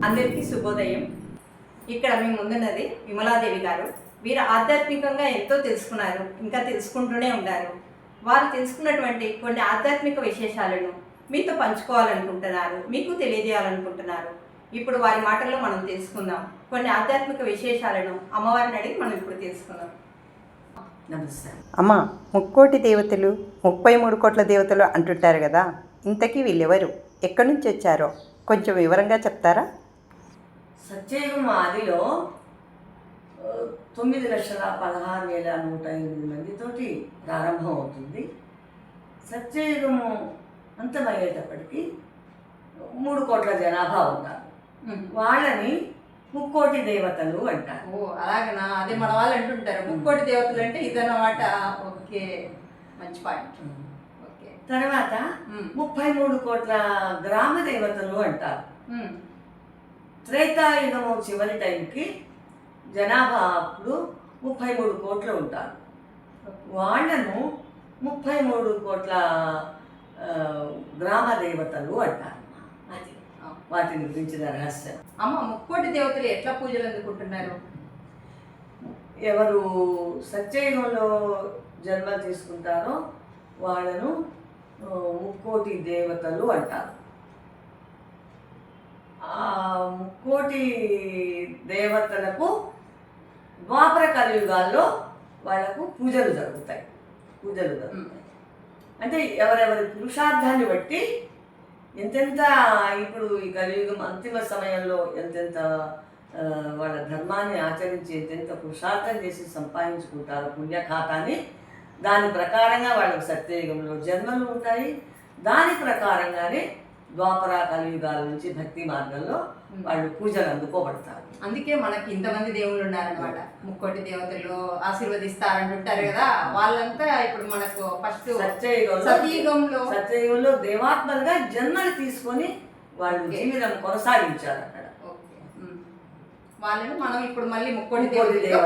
అందరికీ శుభోదయం. ఇక్కడ మీ ముందున్నది విమలాదేవి గారు. వీరు ఆధ్యాత్మికంగా ఎంతో తెలుసుకున్నారు, ఇంకా తెలుసుకుంటూనే ఉన్నారు. వారు తెలుసుకున్నటువంటి కొన్ని ఆధ్యాత్మిక విశేషాలను మీతో పంచుకోవాలనుకుంటున్నారు, మీకు తెలియజేయాలనుకుంటున్నారు. ఇప్పుడు వారి మాటల్లో మనం తెలుసుకుందాం. కొన్ని ఆధ్యాత్మిక విశేషాలను అమ్మవారిని అడిగి మనం ఇప్పుడు తెలుసుకుందాం. నమస్తే అమ్మ, ముక్కోటి దేవతలు 33 కోట్ల దేవతలు అంటుంటారు కదా, ఇంతకీ వీళ్ళెవరు, ఎక్కడి నుంచి వచ్చారో కొంచెం వివరంగా చెప్తారా? సత్యయుగం ఆదిలో 9,16,108 మందితోటి ప్రారంభం అవుతుంది. సత్యయుగము అంతమయ్యేటప్పటికి 3 కోట్ల జనాభా ఉంటారు. వాళ్ళని ముక్కోటి దేవతలు అంటారు. ఓ అలాగనా, అదే మన వాళ్ళు అంటుంటారు ముక్కోటి దేవతలు అంటే ఇదన్నమాట. ఓకే, మంచి పాయింట్. ఓకే, తర్వాత 33 కోట్ల గ్రామ దేవతలు అంటారు. త్రేతాయుగము చివరి టైంకి జనాభా అప్పుడు 33 కోట్లు ఉంటారు. వాళ్ళను 33 కోట్ల గ్రామ దేవతలు అంటారు. అది వాటిని గురించిన రహస్యం. అమ్మ, ముక్కోటి దేవతలు ఎట్లా పూజలు అందుకుంటున్నారు? ఎవరు సత్యయుగంలో జన్మ తీసుకుంటారో వాళ్ళను ముక్కోటి దేవతలు అంటారు. ఆ ముక్కోటి దేవతలకు ద్వాపర కలియుగాల్లో వాళ్ళకు పూజలు జరుగుతాయి. అంటే ఎవరెవరి పురుషార్థాన్ని బట్టి ఎంతెంత, ఇప్పుడు ఈ కలియుగం అంతిమ సమయంలో ఎంతెంత వాళ్ళ ధర్మాన్ని ఆచరించి ఎంతెంత పురుషార్థం చేసి సంపాదించుకుంటారో పుణ్యఖాతాన్ని, దాని ప్రకారంగా వాళ్ళకు సత్యయుగంలో జన్మలు ఉంటాయి. దాని ప్రకారంగానే ద్వాపర కలియుగాల నుంచి భక్తి మార్గంలో వాళ్ళు పూజలు అందుకోబడతారు. అందుకే మనకి ఇంతమంది దేవుళ్ళు ఉన్నారనమాట. ముక్కోటి దేవతలు ఆశీర్వదిస్తారంటుంటారు కదా, వాళ్ళంతా ఇప్పుడు మనకు ఫస్ట్ సత్యయుగంలో దేవాత్మలుగా జన్మలు తీసుకొని వాళ్ళు జీవితం కొనసాగించారు అక్కడ. వాళ్ళని మనం ఇప్పుడు మళ్ళీ ముక్కోటి దేవతలుగా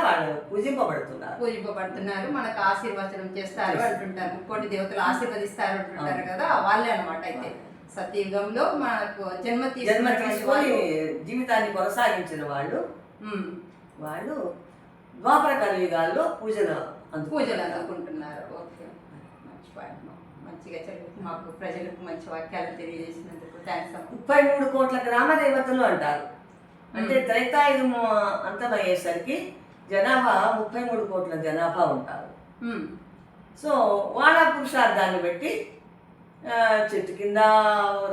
వాళ్ళు పూజింపబడుతున్నారు. మనకు ఆశీర్వచనం చేస్తారు అంటుంటారు. ముక్కోటి దేవతలు ఆశీర్వదిస్తారు అంటుంటారు కదా, వాళ్ళే అనమాట. అయితే సత్యయుగంలో మనకు జన్మ తీసుకొని జీవితాన్ని కొనసాగించిన వాళ్ళు ద్వాపర కలియుగాల్లో పూజలు అందుకుంటున్నారు. ఓకే, మంచి పాయింట్. మంచిగా మాకు ప్రజలకు మంచి వాక్యాలు తెలియజేసినందుకు థ్యాంక్స్. 33 కోట్ల గ్రామ దేవతలు అంటారు. అంటే త్రేతాయుగము అంతమయ్యేసరికి జనాభా 33 కోట్ల జనాభా ఉంటారు. సో వాళ్ళ పురుషార్థాన్ని బట్టి చెట్టు కింద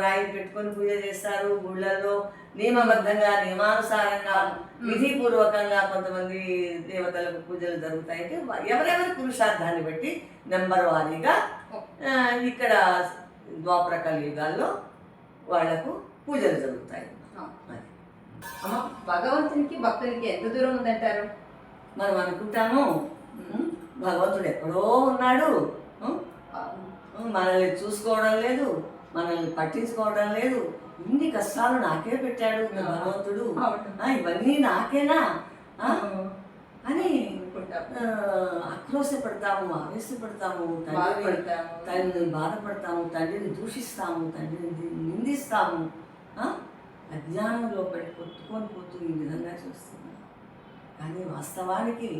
రాయి పెట్టుకొని పూజ చేస్తారు. గుళ్ళల్లో నియమబద్ధంగా నియమానుసారంగా విధిపూర్వకంగా కొంతమంది దేవతలకు పూజలు జరుగుతాయి. అంటే ఎవరెవరి పురుషార్థాన్ని బట్టి నెంబర్ వారీగా ఇక్కడ ద్వాపర కలియుగాల్లో వాళ్లకు పూజలు జరుగుతాయి. అమ్మ, భగవంతునికి భక్తునికి ఎంత దూరం ఉందంటారు? మనం అనుకుంటాము భగవంతుడు ఎక్కడో ఉన్నాడు, మనల్ని చూసుకోవడం లేదు, మనల్ని పట్టించుకోవడం లేదు, ఇన్ని కష్టాలు నాకే పెట్టాడు భగవంతుడు, ఇవన్నీ నాకేనా అని ఆక్రోశపడతాము, ఆవేశపడతాము, తండ్రిని బాధపడతాము, తండ్రిని దూషిస్తాము, తండ్రిని నిందిస్తాము. అజ్ఞానంలో పడి కొట్టుకొని పోతూ ఈ విధంగా చూస్తున్నాం. కానీ వాస్తవానికి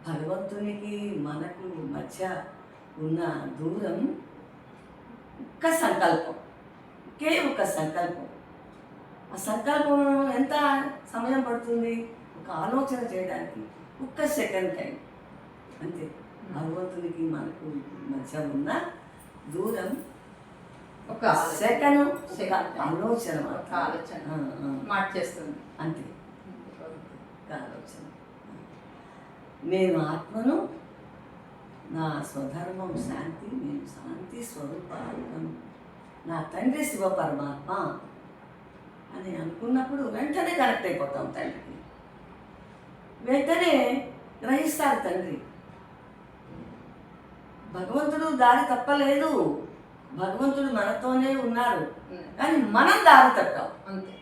భగవంతునికి మనకు మధ్య ఉన్న దూరం ఒక్క సంకల్పం, ఒక సంకల్పం. ఆ సంకల్పం ఎంత సమయం పడుతుంది? ఒక ఆలోచన చేయడానికి 1 సెకండ్ టైం అంతే. భగవంతునికి మనకు మధ్య ఉన్న దూరం ఒక సెకండ్, ఆలోచన మార్చేస్తుంది అంతే. ఆలోచన. నేను ఆత్మను, నా స్వధర్మం శాంతి, నేను శాంతి స్వరూపాలను, నా తండ్రి శివ పరమాత్మ అని అనుకున్నప్పుడు వెంటనే కనెక్ట్ అయిపోతాం తండ్రికి. వెంటనే గ్రహిస్తారు తండ్రి. భగవంతుడు దారి తప్పలేదు, భగవంతుడు మనతోనే ఉన్నారు. కానీ మనం దారి తప్పాం అంతే.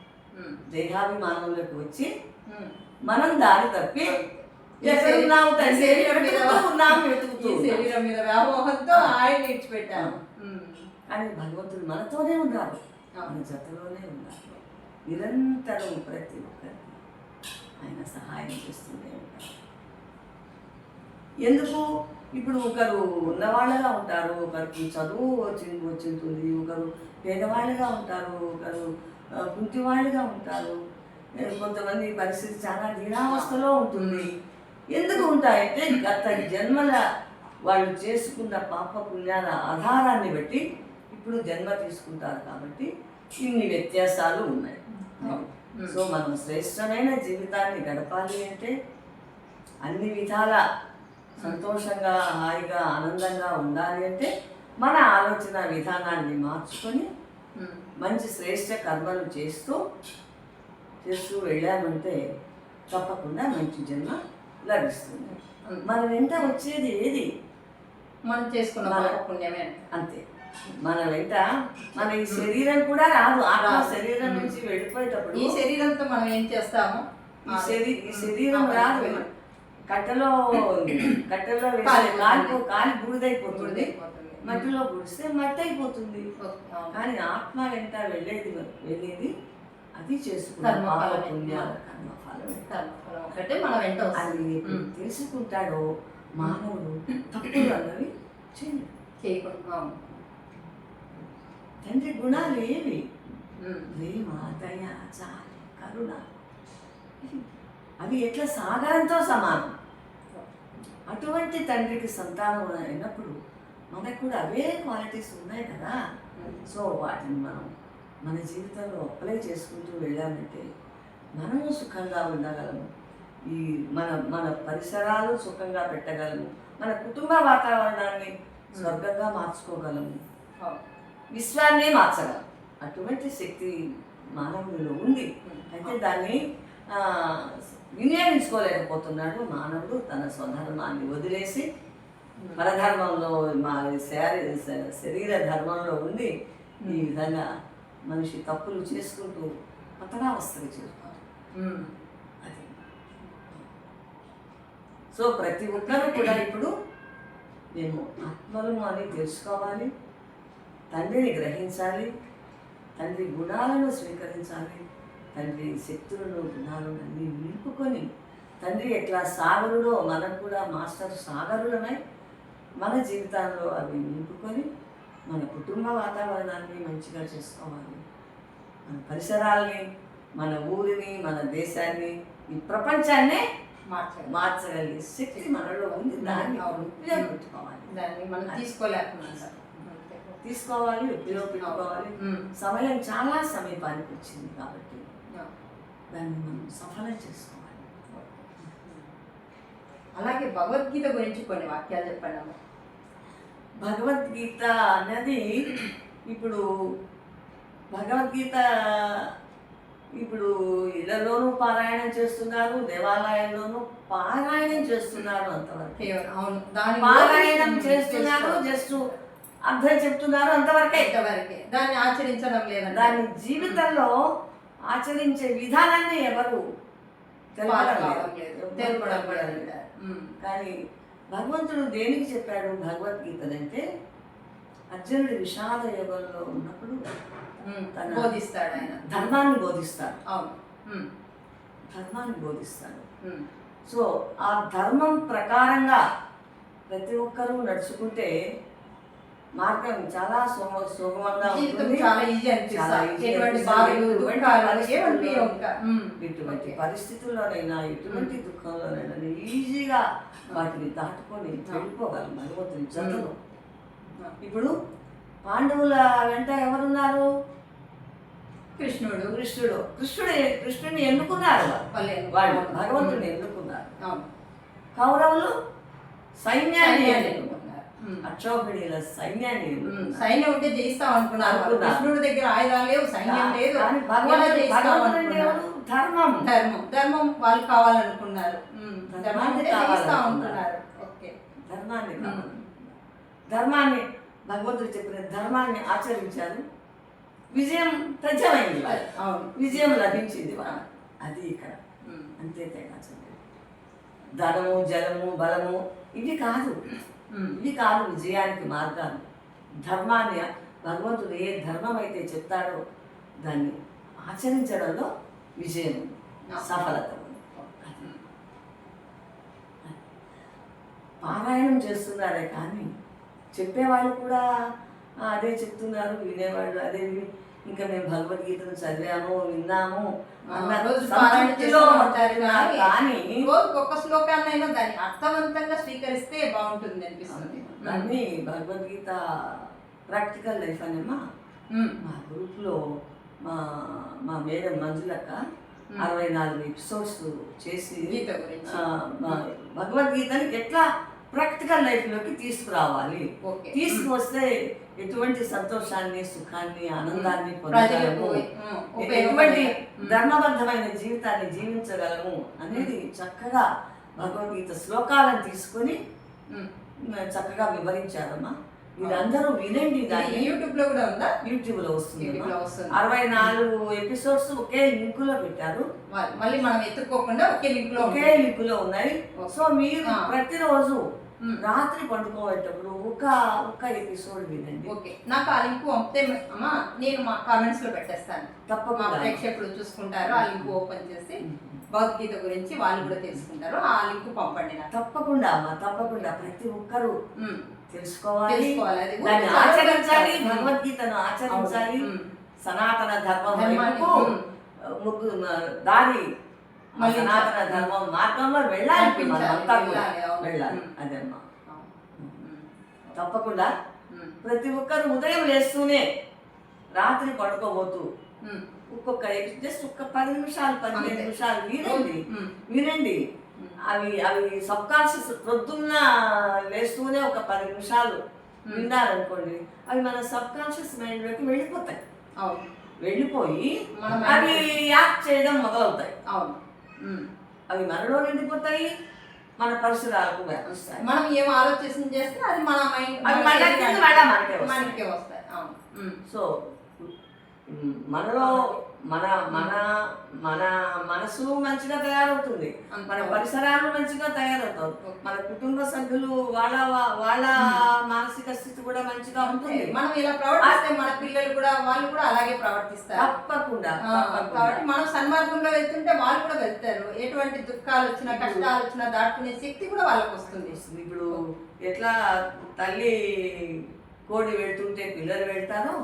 దేహాభిమానంలోకి వచ్చి మనం దారి తప్పి ఎక్కడున్నాము తండ్రి, శరీరం మీద వ్యామోహంతో ఆయన విడిచిపెట్టాము. కానీ భగవంతుడు మనతోనే ఉన్నారు, మన జతలోనే ఉన్నారు. నిరంతరం ప్రతి ఒక్కరికి ఆయన సహాయం చేస్తూనే ఉంటారు. ఎందుకు ఇప్పుడు ఒకరు ఉన్నవాళ్ళగా ఉంటారు, ఒకరికి చదువు వచ్చింటుంది, ఒకరు పేదవాళ్ళుగా ఉంటారు, ఒకరు కుంటివాళ్ళుగా ఉంటారు, కొంతమంది పరిస్థితి చాలా దీనావస్థలో ఉంటుంది. ఎందుకు ఉంటాయంటే గత జన్మల వాళ్ళు చేసుకున్న పాప పుణ్యాల ఆధారాన్ని బట్టి ఇప్పుడు జన్మ తీసుకుంటారు కాబట్టి ఇన్ని వ్యత్యాసాలు ఉన్నాయి. సో మనం శ్రేష్టమైన జీవితాన్ని గడపాలి అంటే అన్ని విధాల సంతోషంగా హాయిగా ఆనందంగా ఉండాలి అంటే మన ఆలోచన విధానాన్ని మార్చుకొని మంచి శ్రేష్ట కర్మలు చేస్తూ వెళ్ళామంటే తప్పకుండా మంచి జన్మ లభిస్తుంది. మన వెంట వచ్చేది ఏది? మనం చేసుకున్న పుణ్యమే. అంతే. మన వెంట మన ఈ శరీరం కూడా రాదు. ఆత్మ శరీరం నుంచి వెళ్ళిపోయేటప్పుడు ఈ శరీరంతో మనం ఏం చేస్తామో ఈ శరీరం రాదు. కట్టెలో వేస్తే కాలి బూడిదైపోతుంది, మట్టిలో గుడిస్తే మట్టి అయిపోతుంది. కానీ ఆత్మ వెంట వెళ్ళేది అది చేసుకున్నాడు ఒకటే మన వెంట అది తెలుసుకుంటాడో మానవుడు తప్పులు అన్నవి చేయకుండా. తండ్రి గుణాలు ఏవి? ప్రేమ, దయ, జాలి, కరుణ, అవి ఎట్లా సాగరంతో సమానం. అటువంటి తండ్రికి సంతానం అయినప్పుడు మనకు కూడా అవే క్వాలిటీస్ ఉన్నాయి కదా. సో వాటిని మనం మన జీవితంలో అప్లై చేసుకుంటూ వెళ్ళామంటే మనము సుఖంగా ఉండగలము, ఈ మన పరిసరాలు సుఖంగా పెట్టగలము, మన కుటుంబ వాతావరణాన్ని స్వర్గంగా మార్చుకోగలము, విశ్వాన్నే మార్చగలం. అటువంటి శక్తి మానవుడిలో ఉంది. అయితే దాన్ని వినియోగించుకోలేకపోతున్నాడు మానవుడు. తన స్వధర్మాన్ని వదిలేసి పరధర్మంలో శరీర ధర్మంలో ఉండి ఈ విధంగా మనిషి తప్పులు చేసుకుంటూ పతనావస్థకి చేరుతారు. అది. సో ప్రతి ఒక్కరూ కూడా ఇప్పుడు మేము ఆత్మలను అని తెలుసుకోవాలి, తండ్రిని గ్రహించాలి, తండ్రి గుణాలను స్వీకరించాలి, తండ్రి శక్తులను గుణాలను అన్నీ నింపుకొని తండ్రి ఎట్లా సాగరుడో మనకు కూడా మాస్టర్ సాగరులమై మన జీవితాల్లో అవి నింపుకొని మన కుటుంబ వాతావరణాన్ని మంచిగా చేసుకోవాలి, మన పరిసరాల్ని, మన ఊరిని, మన దేశాన్ని, ఈ ప్రపంచాన్నే మార్చగలిగే శక్తి మనలో ఉంది. దాన్ని ఉపయోగించుకోవాలి, దాన్ని మనం తీసుకోవాలి, ఉపయోగించుకోవాలి. సమయం చాలా సమీపానికి వచ్చింది కాబట్టి దాన్ని మనం సఫలం చేసుకోవాలి. అలాగే భగవద్గీత గురించి కొన్ని వాక్యాలు చెప్పండి. భగవద్గీత అన్నది ఇప్పుడు భగవద్గీత ఇప్పుడు ఇళ్లలోనూ పారాయణం చేస్తున్నారు, దేవాలయంలోనూ పారాయణం చేస్తున్నారు. అంతవరకు పారాయణం చేస్తున్నారు, జస్ట్ అర్థం చెప్తున్నారు, అంతవరకే. దాన్ని ఆచరించడం లేదు. దాని జీవితంలో ఆచరించే విధానాన్ని ఎవరు కానీ భగవంతుడు దేనికి చెప్పాడు భగవద్గీతనంటే అర్జునుడి విషాద యుగంలో ఉన్నప్పుడు బోధిస్తాడు, ఆయన ధర్మాన్ని బోధిస్తాడు. అవును, ధర్మాన్ని బోధిస్తాడు. సో ఆ ధర్మం ప్రకారంగా ప్రతి ఒక్కరూ నడుచుకుంటే మార్గం చాలా సుగమంగా ఉంటుంది, చాలా ఈజీ అనిపిస్తుంది. ఎటువంటి పరిస్థితుల్లోనైనా ఎటువంటి దుఃఖంలోనైనా ఈజీగా వాటిని దాటుకొని వెళ్ళిపోగలం భగవంతుని జతలో. ఇప్పుడు పాండవుల వెంట ఎవరున్నారు? కృష్ణుడిని ఎన్నుకున్నారు వాళ్ళు, భగవంతుడిని ఎన్నుకున్నారు. కౌరవులు సైన్యాన్ని ఎన్నుకున్నారు, అక్షోహిణీల సైన్యాన్ని. సైన్యం ఉంటే జయిస్తాం అనుకున్నారు. కృష్ణుడి దగ్గర ఆయుధాలు లేవు, సైన్యం లేదు. ధర్మం ధర్మం వాళ్ళు కావాలనుకున్నారు, ధర్మాన్ని భగవంతుడు చెప్పిన ధర్మాన్ని ఆచరించారు. విజయం తథ్యమైంది, విజయం లభించింది వాళ్ళ. అది ఇక్కడ అంతే తేడా. ధనము, జలము, బలము ఇవి కాదు విజయానికి మార్గాలు. ధర్మాన్ని భగవంతుడు ఏ ధర్మం అయితే చెప్తాడో దాన్ని ఆచరించడంలో విజయం సఫలత ఉంది. పారాయణం చేస్తున్నారే కానీ చెప్పేవాళ్ళు కూడా అదే చెప్తున్నారు, వినేవాళ్ళు అదే విని ఇంకా మేము భగవద్గీతను చదివాము విన్నాము అన్న రోజు సంతృప్తిలో ఉంటారు కానీ రోజు ఒక్క శ్లోకాన్నైనా దాన్ని అర్థవంతంగా స్వీకరిస్తే బాగుంటుంది అనిపిస్తుంది. దాన్ని భగవద్గీత ప్రాక్టికల్ లైఫ్ అనేమ్మా మా గ్రూప్లో మా మా మేడం మంజులక్క 64 ఎపిసోడ్స్ చేసి గీత గురించి భగవద్గీతని ఎట్లా ప్రాక్టికల్ లైఫ్లోకి తీసుకురావాలి, ఓకే. తీసుకువస్తే ఎటువంటి సంతోషాన్ని సుఖాన్ని ఆనందాన్ని ప్రజలకు పొందగలము, ఎటువంటి ధర్మబద్ధమైన జీవితాన్ని జీవించగలము అనేది చక్కగా భగవద్గీత శ్లోకాలను తీసుకొని చక్కగా వివరించారమ్మా. మీరందరూ వినండి. దాన్ని యూట్యూబ్ లో కూడా ఉందా? యూట్యూబ్ లో వస్తుంది. యూట్యూబ్ లో వస్తుంది. 64 ఎపిసోడ్స్ ఒకే లింక్ లో పెట్టారు. మళ్ళీ మనం ఎత్తుక్కోకుండా ఒకే లింక్ లో ఉన్నాయి. సో మీరు ప్రతిరోజు రాత్రి పండుకోవేటప్పుడు ఒక ఎపిసోడ్ వినండి. ఓకే, నాకు ఆ లింక్ పంపితే అమ్మా నేను మా కామెంట్స్ లో పెట్టేస్తాను. తప్పకుండా మా ప్రేక్షకులు చూసుకుంటారు. ఆ లింక్ ఓపెన్ చేసి భగవద్గీత గురించి వాళ్ళు కూడా తెలుసుకుంటారు. ఆ లింక్ పంపండి నాకు. తప్పకుండా అమ్మా, తప్పకుండా ప్రతి ఒక్కరు తెలుసుకోవాలి, అది దాన్ని ఆచరించాలి, భగవద్గీతను ఆచరించాలి, సనాతన ధర్మం వైపు దారి సనాతన ధర్మం మార్గంలో వెళ్ళాలి, మనమంతా కూడా వెళ్ళాలి. అదేమ్మా, తప్పకుండా ప్రతి ఒక్కరు ఉదయం లేస్తూనే రాత్రి పడుకోబోతూ ఒక్కొక్క జస్ట్ ఒక్క 10 నిమిషాలు 15 నిమిషాలు వినండి. అవి సబ్ కాన్షియస్ ప్రొద్దున్న లేస్తూనే ఒక 10 నిమిషాలు విన్నారనుకోండి, అవి మన సబ్ కాన్షియస్ మైండ్లోకి వెళ్ళిపోతాయి. వెళ్ళిపోయి అవి యాక్ట్ చేయడం మొదలవుతాయి. అవి మనలో నిండిపోతాయి, మన పరిసరాలకు వ్యాపిస్తాయి. మనం ఏం ఆలోచన చేస్తే అది మన మైండ్ మనకే వస్తాయి. సో మనలో మన మన మన మనసు మంచిగా తయారవుతుంది, మన పరిసరాలు మంచిగా తయారవుతాయి, మన కుటుంబ సభ్యులు వాళ్ళ మానసిక స్థితి కూడా మంచిగా ఉంటుంది. మనం ఇలా ప్రవర్తిస్తే మన పిల్లలు కూడా వాళ్ళు కూడా అలాగే ప్రవర్తిస్తారు. తప్పకుండా. కాబట్టి మనం సన్మార్గంలో వెళ్తుంటే వాళ్ళు కూడా వెళ్తారు. ఎటువంటి దుఃఖాలు వచ్చినా కష్టాలు వచ్చినా దాటుకునే శక్తి కూడా వాళ్ళకి వస్తుంది. ఇప్పుడు ఎట్లా తల్లి కోడి వెళ్తుంటే పిల్లలు వెళ్తారో,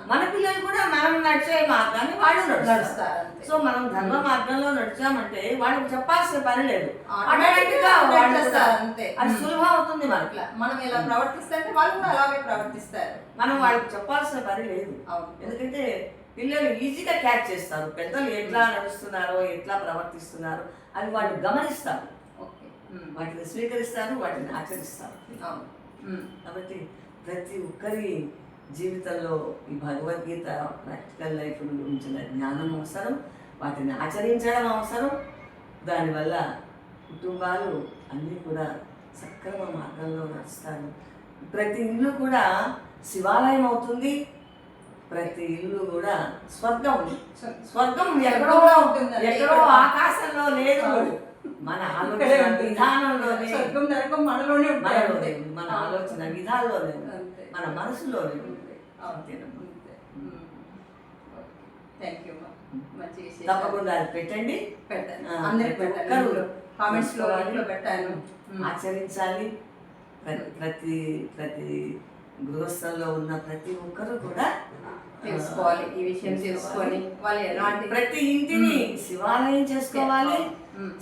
మన పిల్లలు కూడా మనం నడిచే మార్గాన్ని వాళ్ళు నడుస్తారు. సో మనం ధర్మ మార్గంలో నడిచామంటే వాళ్ళకి చెప్పాల్సిన పని లేదు, అది సులభం అవుతుంది మనకి. మనం ఎలా ప్రవర్తిస్తే వాళ్ళు కూడా అలాగే ప్రవర్తిస్తారు. మనం వాళ్ళకి చెప్పాల్సిన పని లేదు, ఎందుకంటే పిల్లలు ఈజీగా క్యాచ్ చేస్తారు. పెద్దలు ఎట్లా నడుస్తున్నారో ఎట్లా ప్రవర్తిస్తున్నారో అది వాళ్ళు గమనిస్తారు, వాటిని స్వీకరిస్తారు, వాటిని ఆచరిస్తారు. కాబట్టి ప్రతి ఒక్కరి జీవితంలో ఈ భగవద్గీత ప్రాక్టికల్ లైఫ్ గురించిన జ్ఞానం అవసరం, వాటిని ఆచరించడం అవసరం. దానివల్ల కుటుంబాలు అన్నీ కూడా సక్రమ మార్గంలో నడుస్తారు. ప్రతి ఇల్లు కూడా శివాలయం అవుతుంది, ప్రతి ఇల్లు కూడా స్వర్గం. స్వర్గం ఎక్కడో ఆకాశంలో లేదు, మన ఆలోచన విధానంలోనే, మన ఆలోచన విధానంలోనే, మన మనసులోనే ఉంది. తప్పకుండా అది పెట్టండి, ఆచరించాలి. ప్రతి గృహస్థంలో ఉన్న ప్రతి ఒక్కరు కూడా తెలుసుకోవాలి, ఈ విషయం తెలుసుకొని ప్రతి ఇంటిని శివాలయం చేసుకోవాలి,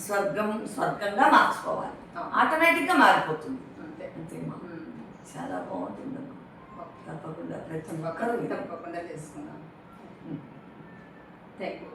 స్వర్గంగా మార్చుకోవాలి. ఆటోమేటిక్గా మారిపోతుంది. అంతేమా, చాలా బాగుంటుంది. తప్పకుండా ప్రతి ఒక్కరు తప్పకుండా తెలుసుకున్నాను. Thank you.